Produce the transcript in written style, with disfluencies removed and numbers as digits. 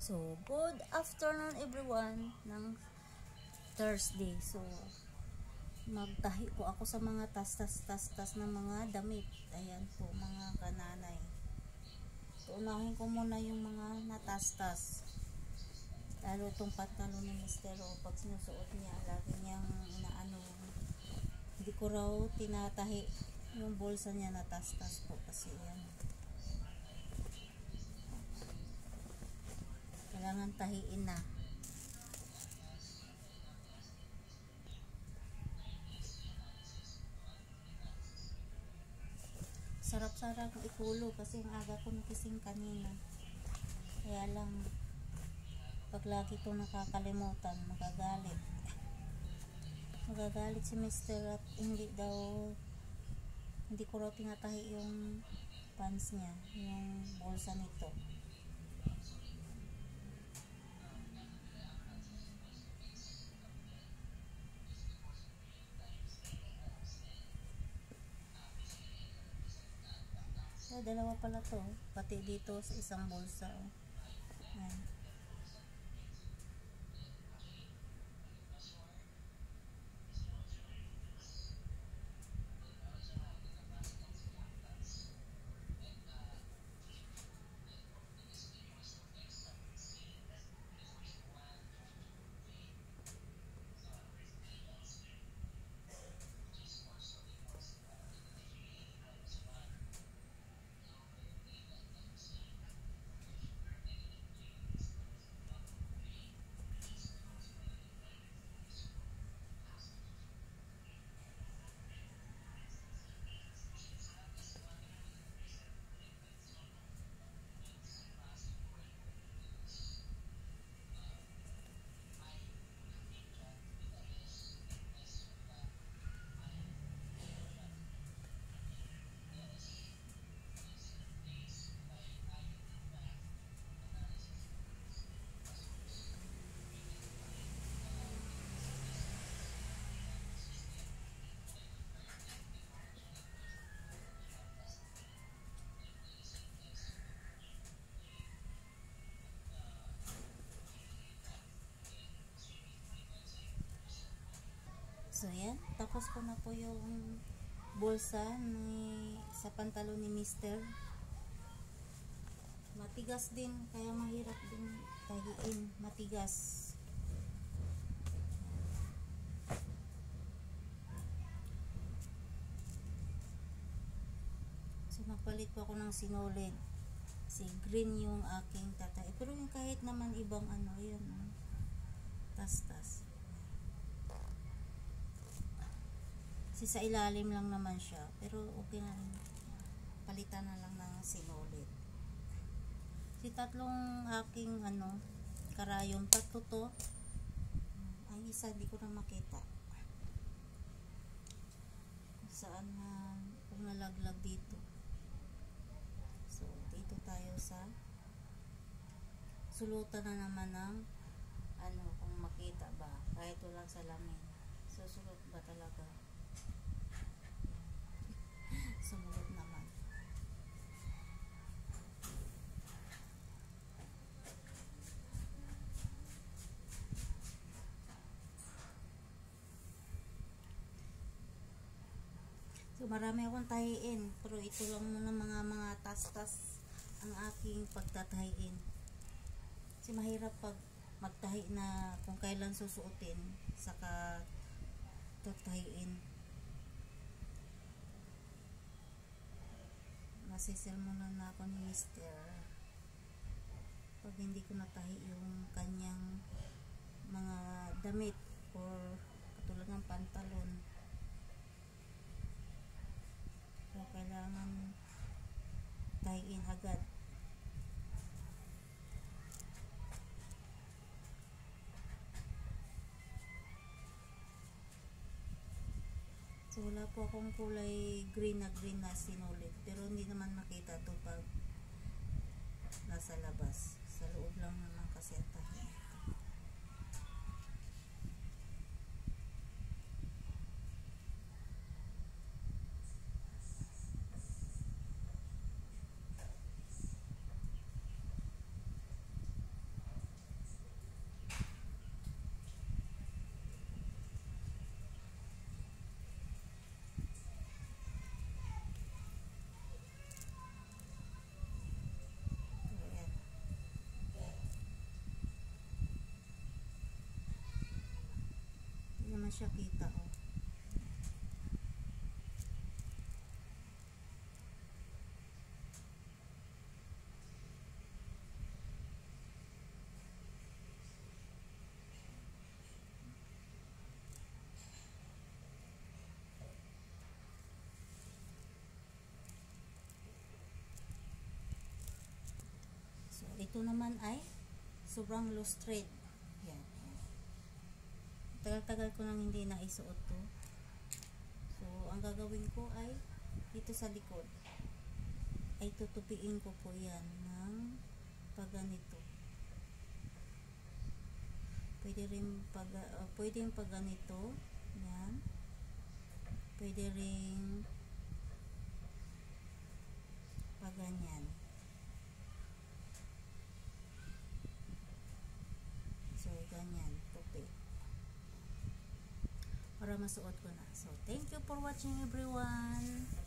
So, good afternoon everyone ng Thursday. So, magtahi po ako sa mga tas ng mga damit. Ayan po mga kananay. So, unahin ko muna yung mga natastas. Lalo itong pantalon ni Mr. O, pag sinusuot niya, lagi niyang inaano. Hindi ko raw tinatahi yung bulsa niya natastas po kasi yan. Kailangan tahiin na. Sarap-sarap ikulo kasi ang aga ko nagising kanina. Kaya lang, pag lagi itong nakakalimutan, magagalit. Magagalit si Mr. at hindi ko raw tinatahi yung pants niya, yung bulsa nito. So, dalawa pala to, pati dito sa isang bulsa. Ayan. So, yan. Tapos ko na po yung bulsa sa pantalon ni Mr. Matigas din, kaya mahirap din tahiin. Matigas. So, magpalit po ako ng sinulid. Si green yung aking tatay. Pero yung kahit naman ibang ano, yun. Tas-tas. Kasi sa ilalim lang naman siya, pero okay na rin. Palitan na lang ng sinulid. Si tatlong aking karayom, tatlo to. Ang isa hindi ko na makita. Saan na kung nalaglag dito. So dito tayo sa sulutan na naman ng kung makita ba, kahit walang salamin. Susulot ba talaga? Sumunod naman. So marami akong tahiin, pero ito lang muna mga tas-tas ang aking pagtatahiin. Kasi mahirap pag magtahi na kung kailan susuotin saka tatahiin. Masisermonan na ako ni Mr. pag hindi ko natahi yung kanyang mga damit or katulad ng pantalon. So kailangan tahiin agad. So wala po akong kulay green na sinulid, pero hindi naman makita to pag nasa labas. Sa loob lang naman kasi ang tahi. naman siya kita, oh. So, ito naman ay sobrang loose thread. Yan. Tagal-tagal ko nang hindi naisuot to. So, ang gagawin ko ay dito sa likod ay tutupiin ko po yan ng pagganito. Pwede yung pagganito. Yan. Pwede rin pagganyan. So, ganyan. Tupi. Para masuot ko na. So, thank you for watching everyone.